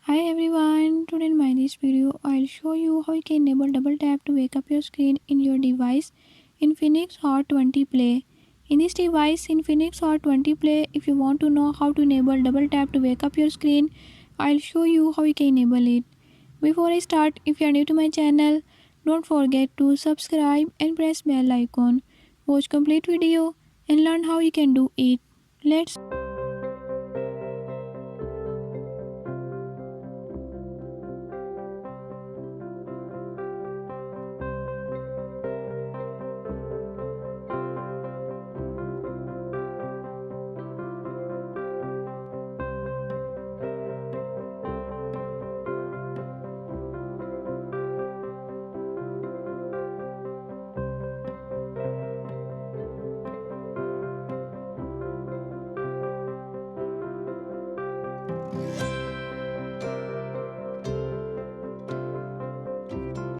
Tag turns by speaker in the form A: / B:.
A: Hi everyone, today in my this video I'll show you how you can enable double tap to wake up your screen in your device Infinix Hot 20 Play. In this device Infinix Hot 20 Play, if you want to know how to enable double tap to wake up your screen, I'll show you how you can enable it. Before I start, if you are new to my channel, don't forget to subscribe and press bell icon. Watch complete video and learn how you can do it. Let's